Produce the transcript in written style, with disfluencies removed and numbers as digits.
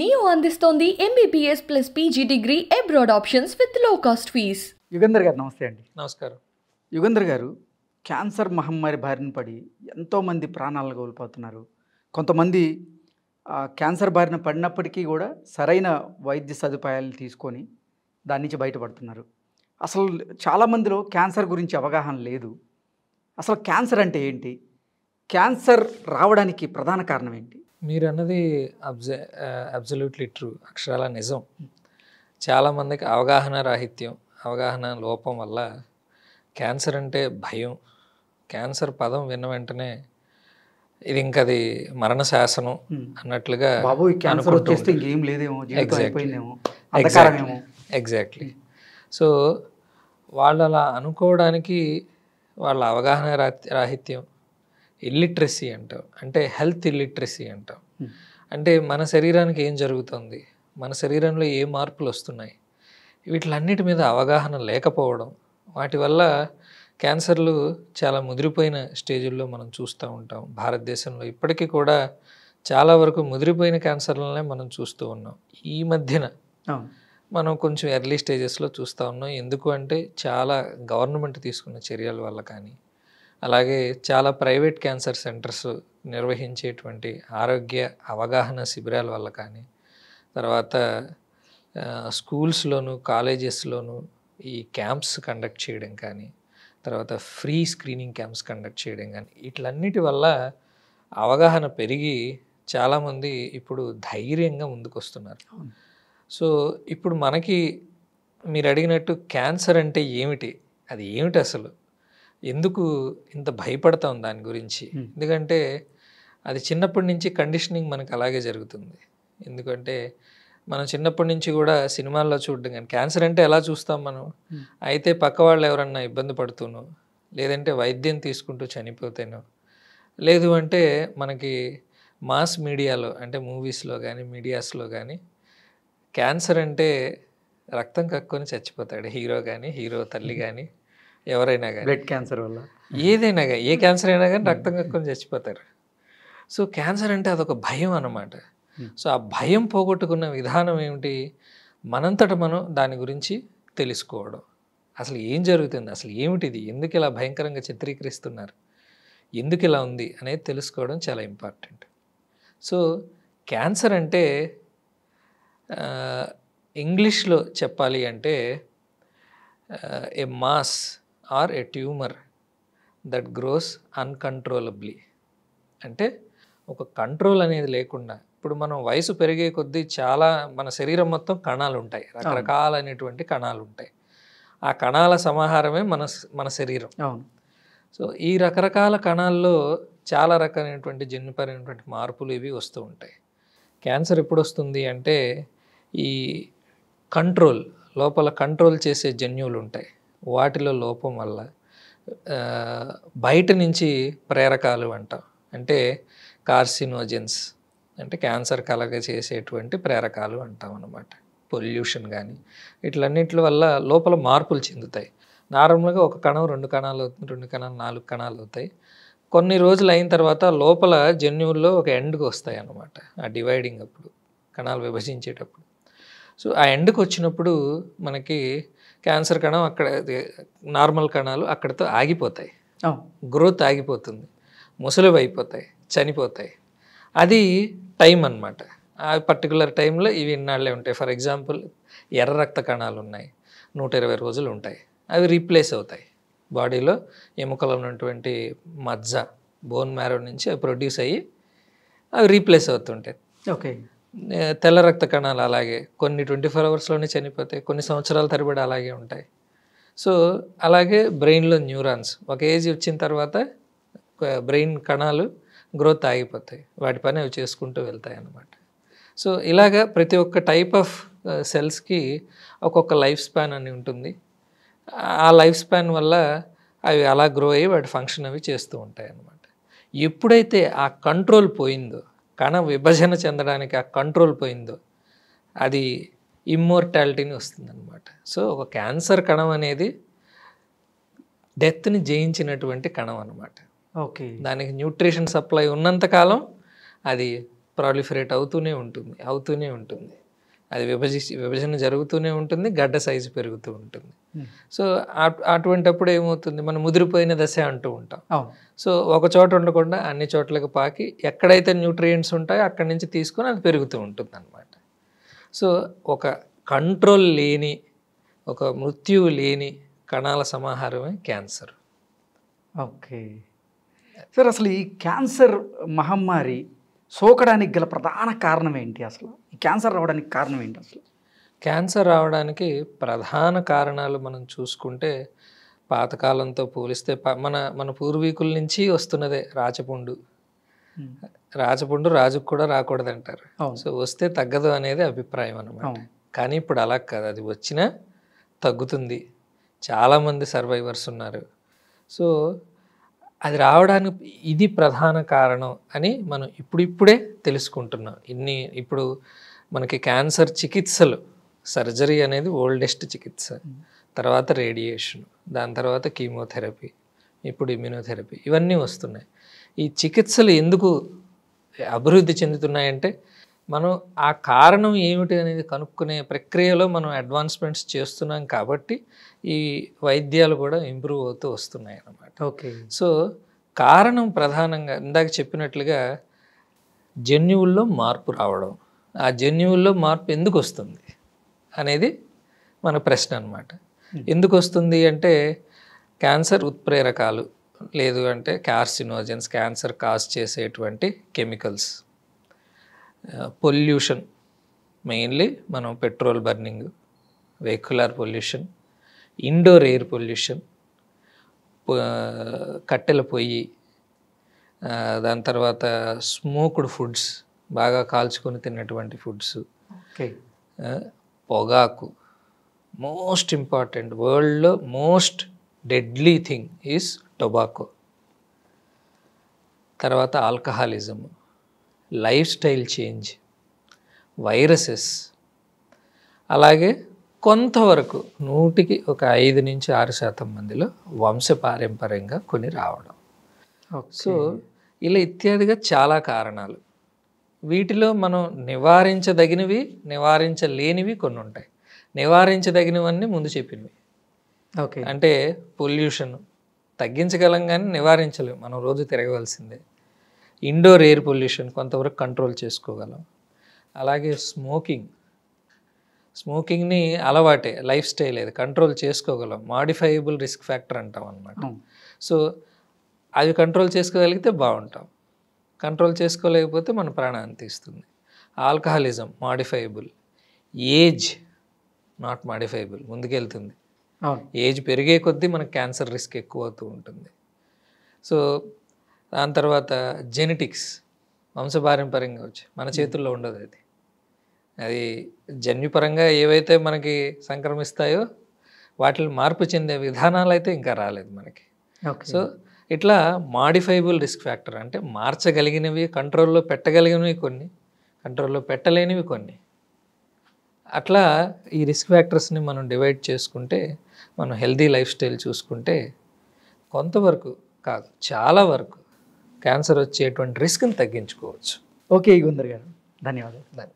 Neo అందిస్తోంది MBBS plus PG degree abroad options with లో cost fees. Yugandhar గారు నమస్తే అండి. నమస్కారం. యుగంధర్ గారు, క్యాన్సర్ మహమ్మారి బారిన పడి ఎంతోమంది ప్రాణాలను కోల్పోతున్నారు. కొంతమంది క్యాన్సర్ బారిన పడినప్పటికీ కూడా సరైన వైద్య సదుపాయాలను తీసుకొని దాని నుంచి బయటపడుతున్నారు. అసలు చాలామందిలో క్యాన్సర్ గురించి అవగాహన లేదు. అసలు క్యాన్సర్ అంటే ఏంటి? క్యాన్సర్ రావడానికి ప్రధాన కారణం ఏంటి? మీరు అన్నది అబ్సల్యూట్లీ ట్రూ, అక్షరాల నిజం. చాలామందికి అవగాహన రాహిత్యం, అవగాహన లోపం వల్ల క్యాన్సర్ అంటే భయం. క్యాన్సర్ పదం విన్న వెంటనే ఇది ఇంకది మరణ శాసనం అన్నట్లుగా ఎగ్జాక్ట్లీ. సో వాళ్ళు అలా అనుకోవడానికి వాళ్ళ అవగాహన రాహిత్యం, ఇల్లిటరసీ అంటాం, అంటే హెల్త్ ఇల్లిటరసీ అంటాం. అంటే మన శరీరానికి ఏం జరుగుతుంది, మన శరీరంలో ఏ మార్పులు వస్తున్నాయి, వీటిలన్నిటి మీద అవగాహన లేకపోవడం, వాటి వల్ల క్యాన్సర్లు చాలా ముదిరిపోయిన స్టేజుల్లో మనం చూస్తూ ఉంటాం. భారతదేశంలో ఇప్పటికీ కూడా చాలా వరకు ముదిరిపోయిన క్యాన్సర్లనే మనం చూస్తూ ఉన్నాం. ఈ మధ్యన మనం కొంచెం ఎర్లీ స్టేజెస్లో చూస్తూ ఉన్నాం. ఎందుకు అంటే చాలా గవర్నమెంట్ తీసుకున్న చర్యల వల్ల కానీ, అలాగే చాలా ప్రైవేట్ క్యాన్సర్ సెంటర్స్ నిర్వహించేటువంటి ఆరోగ్య అవగాహన శిబిరాల వల్ల కానీ, తర్వాత స్కూల్స్లోను కాలేజెస్లోను ఈ క్యాంప్స్ కండక్ట్ చేయడం కానీ, తర్వాత ఫ్రీ స్క్రీనింగ్ క్యాంప్స్ కండక్ట్ చేయడం కానీ, వీటిలన్నిటి వల్ల అవగాహన పెరిగి చాలామంది ఇప్పుడు ధైర్యంగా ముందుకు వస్తున్నారు. సో ఇప్పుడు మనకి మీరు అడిగినట్టు క్యాన్సర్ అంటే ఏమిటి, అది ఏమిటి, అసలు ఎందుకు ఇంత భయపడతాం దాని గురించి? ఎందుకంటే అది చిన్నప్పటి నుంచి కండిషనింగ్ మనకు అలాగే జరుగుతుంది. ఎందుకంటే మనం చిన్నప్పటి నుంచి కూడా సినిమాల్లో చూడడం కానీ, క్యాన్సర్ అంటే ఎలా చూస్తాం మనం, అయితే పక్క వాళ్ళు ఎవరన్నా ఇబ్బంది పడుతూనో, లేదంటే వైద్యం తీసుకుంటూ చనిపోతేనో, లేదు అంటే మనకి మాస్ మీడియాలో అంటే మూవీస్లో కానీ మీడియాస్లో కానీ క్యాన్సర్ అంటే రక్తం కక్కుని చచ్చిపోతాడు హీరో కానీ, హీరో తల్లి కానీ, ఎవరైనా కానీ, బ్లడ్ క్యాన్సర్ వల్ల ఏదైనా కానీ, ఏ క్యాన్సర్ అయినా కానీ రక్తం కక్కుని చచ్చిపోతారు. సో క్యాన్సర్ అంటే అదొక భయం అన్నమాట. సో ఆ భయం పోగొట్టుకున్న విధానం ఏమిటి? మనంతట మనం దాని గురించి తెలుసుకోవడం. అసలు ఏం జరుగుతుంది, అసలు ఏమిటిది, ఎందుకు ఇలా భయంకరంగా చిత్రీకరిస్తున్నారు, ఎందుకు ఇలా ఉంది అనేది తెలుసుకోవడం చాలా ఇంపార్టెంట్. సో క్యాన్సర్ అంటే ఇంగ్లీష్లో చెప్పాలి అంటే a mass or a tumour that grows uncontrollably. అంటే ఒక కంట్రోల్ అనేది లేకుండా, ఇప్పుడు మనం వయసు పెరిగే కొద్దీ చాలా మన శరీరం మొత్తం కణాలు ఉంటాయి, రకరకాలైనటువంటి కణాలు ఉంటాయి. ఆ కణాల సమాహారమే మన శరీరం. సో ఈ రకరకాల కణాల్లో చాలా రకాలైనటువంటి జన్యుపరమైనటువంటి మార్పులు ఇవి వస్తూ ఉంటాయి. క్యాన్సర్ ఎప్పుడు వస్తుంది అంటే ఈ కంట్రోల్ లోపల కంట్రోల్ చేసే జన్యువులు ఉంటాయి, వాటిలో లోపం వల్ల బయట నుంచి ప్రేరకాలు అంటాం, అంటే కార్సినోజెన్స్, అంటే క్యాన్సర్ కలగ చేసేటువంటి ప్రేరకాలు అంటాం అన్నమాట. పొల్యూషన్ కానీ వీటిలన్నింటి వల్ల లోపల మార్పులు చెందుతాయి. నార్మల్గా ఒక కణం 2 కణాలు అవుతుంది, 2 కణాలు 4 కణాలు అవుతాయి. కొన్ని రోజులు అయిన తర్వాత లోపల జన్యువుల్లో ఒక ఎండ్కి వస్తాయి అన్నమాట, ఆ డివైడింగ్ అప్పుడు, కణాలు విభజించేటప్పుడు. సో ఆ ఎండ్కి వచ్చినప్పుడు మనకి క్యాన్సర్ కణం అక్కడ, నార్మల్ కణాలు అక్కడితో ఆగిపోతాయి, గ్రోత్ ఆగిపోతుంది, ముసలివి అయిపోతాయి, చనిపోతాయి. అది టైం అన్నమాట. ఆ పర్టికులర్ టైంలో ఇవి ఇన్నాళ్ళే ఉంటాయి. ఫర్ ఎగ్జాంపుల్ ఎర్ర రక్త కణాలు ఉన్నాయి, 120 రోజులు ఉంటాయి, అవి రీప్లేస్ అవుతాయి. బాడీలో ఎముకలో ఉన్నటువంటి మజ్జ, బోన్ మ్యారో నుంచి అవి ప్రొడ్యూస్ అయ్యి అవి రీప్లేస్ అవుతుంటాయి. ఓకే. తెల్ల రక్త కణాలు అలాగే కొన్ని 24 అవర్స్లోనే చనిపోతాయి, కొన్ని సంవత్సరాల తరబడి అలాగే ఉంటాయి. సో అలాగే బ్రెయిన్లో న్యూరాన్స్ ఒక ఏజ్ వచ్చిన తర్వాత బ్రెయిన్ కణాలు గ్రోత్ ఆగిపోతాయి, వాటి పని అవి చేసుకుంటూ వెళ్తాయి అన్నమాట. సో ఇలాగా ప్రతి ఒక్క టైప్ ఆఫ్ సెల్స్కి ఒక్కొక్క లైఫ్ స్పాన్ అని ఉంటుంది. ఆ లైఫ్ స్పాన్ వల్ల అవి అలా గ్రో అయ్యి వాటి ఫంక్షన్ అవి చేస్తూ ఉంటాయి అన్నమాట. ఎప్పుడైతే ఆ కంట్రోల్ పోయిందో, కణ విభజన చెందడానికి ఆ కంట్రోల్ పోయిందో, అది ఇమ్మోర్టాలిటీని వస్తుందన్నమాట. సో ఒక క్యాన్సర్ కణం అనేది డెత్ని జయించినటువంటి కణం అన్నమాట. ఓకే. దానికి న్యూట్రిషన్ సప్లై ఉన్నంతకాలం అది ప్రాలిఫరేట్ అవుతూనే ఉంటుంది. అది విభజన జరుగుతూనే ఉంటుంది, గడ్డ సైజు పెరుగుతూ ఉంటుంది. సో అటువంటప్పుడు ఏమవుతుంది, మనం ముదిరిపోయిన దశ అంటూ ఉంటాం. సో ఒక చోట ఉండకుండా అన్ని చోట్లకు పాకి ఎక్కడైతే న్యూట్రియంట్స్ ఉంటాయో అక్కడి నుంచి తీసుకొని అది పెరుగుతూ ఉంటుంది అన్నమాట. సో ఒక కంట్రోల్ లేని, ఒక మృత్యువు లేని కణాల సమాహారమే క్యాన్సర్. ఓకే సార్, అసలు ఈ క్యాన్సర్ మహమ్మారి సోకడానికి గల ప్రధాన కారణం ఏంటి? అసలు ఈ క్యాన్సర్ రావడానికి కారణం ఏంటి? అసలు క్యాన్సర్ రావడానికి ప్రధాన కారణాలు మనం చూసుకుంటే పాతకాలంతో పోలిస్తే మన పూర్వీకుల నుంచి వస్తున్నదే రాచపుండు. రాజుకు కూడా రాకూడదంటారు. సో వస్తే తగ్గదు అనేది అభిప్రాయం అన్నమాట. కానీ ఇప్పుడు అలా కాదు, అది వచ్చినా తగ్గుతుంది. చాలామంది సర్వైవర్స్ ఉన్నారు. సో అది రావడానికి ఇది ప్రధాన కారణం అని మనం ఇప్పుడిప్పుడే తెలుసుకుంటున్నాం. ఇప్పుడు మనకి క్యాన్సర్ చికిత్సలు, సర్జరీ అనేది ఓల్డెస్ట్ చికిత్స, తర్వాత రేడియేషన్, దాని తర్వాత కీమోథెరపీ, ఇప్పుడు ఇమ్యూనోథెరపీ, ఇవన్నీ వస్తున్నాయి. ఈ చికిత్సలు ఎందుకు అభివృద్ధి చెందుతున్నాయంటే మనం ఆ కారణం ఏమిటి అనేది కనుక్కునే ప్రక్రియలో మనం అడ్వాన్స్మెంట్స్ చేస్తున్నాం కాబట్టి ఈ వైద్యాలు కూడా ఇంప్రూవ్ అవుతూ వస్తున్నాయి అన్నమాట. ఓకే. సో కారణం ప్రధానంగా ఇందాక చెప్పినట్లుగా జన్యువుల్లో మార్పు రావడం. ఆ జన్యువుల్లో మార్పు ఎందుకు వస్తుంది అనేది మన ప్రశ్న అన్నమాట. ఎందుకు వస్తుంది అంటే క్యాన్సర్ ఉత్ప్రేరకాలు, లేదు అంటే కార్సినోజన్స్, క్యాన్సర్ కాజ్ చేసేటువంటి కెమికల్స్, పొల్యూషన్, మెయిన్లీ మనం petrol burning, vehicular pollution, indoor air pollution, కట్టెల పొయ్యి, దాని తర్వాత స్మోక్డ్ ఫుడ్స్, బాగా కాల్చుకొని తిన్నటువంటి ఫుడ్స్, పొగాకు, మోస్ట్ ఇంపార్టెంట్, వరల్డ్లో most deadly thing is tobacco, తర్వాత alcoholism, lifestyle change, viruses, అలాగే కొంతవరకు 100కి ఒక 5 నుంచి 6% మందిలో వంశపారంపర్యంగా కొన్ని రావడం. సో ఇలా ఇత్యాదిగా చాలా కారణాలు. వీటిలో మనం నివారించదగినవి, నివారించలేనివి కొన్ని ఉంటాయి. నివారించదగినవన్నీ ముందు చెప్పినవి. ఓకే. అంటే పొల్యూషన్ తగ్గించగలం కానీ నివారించలేము, మనం రోజు తిరగవలసిందే. ఇండోర్ ఎయిర్ పొల్యూషన్ కొంతవరకు కంట్రోల్ చేసుకోగలం. అలాగే స్మోకింగ్ని అలవాటే, లైఫ్ స్టైల్ అది కంట్రోల్ చేసుకోగలం, మాడిఫైయబుల్ రిస్క్ ఫ్యాక్టర్ అంటాం అన్నమాట. సో అవి కంట్రోల్ చేసుకోగలిగితే బాగుంటాం, కంట్రోల్ చేసుకోలేకపోతే మన ప్రాణాన్ని తీస్తుంది. Alcoholism modifiable, age not modifiable, ముందుకెళ్తుంది. ఏజ్ పెరిగే కొద్దీ మనకు క్యాన్సర్ రిస్క్ ఎక్కువ అవుతూ ఉంటుంది. సో దాని తర్వాత జెనెటిక్స్, వంశపారంపర్యంగా వచ్చి మన చేతుల్లో ఉండదు. అది జన్యుపరంగా ఏవైతే మనకి సంక్రమిస్తాయో వాటిని మార్పు చెందే విధానాలు అయితే ఇంకా రాలేదు మనకి. సో ఇట్లా మాడిఫైబుల్ రిస్క్ ఫ్యాక్టర్ అంటే మార్చగలిగినవి, కంట్రోల్లో పెట్టగలిగినవి కొన్ని, కంట్రోల్లో పెట్టలేనివి కొన్ని. అట్లా ఈ రిస్క్ ఫ్యాక్టర్స్ని మనం డివైడ్ చేసుకుంటే, మనం హెల్దీ లైఫ్ స్టైల్ చూసుకుంటే కొంతవరకు కాదు చాలా వరకు క్యాన్సర్ వచ్చేటువంటి రిస్క్ని తగ్గించుకోవచ్చు. ఓకే గుందర్ గారు, ధన్యవాదాలు.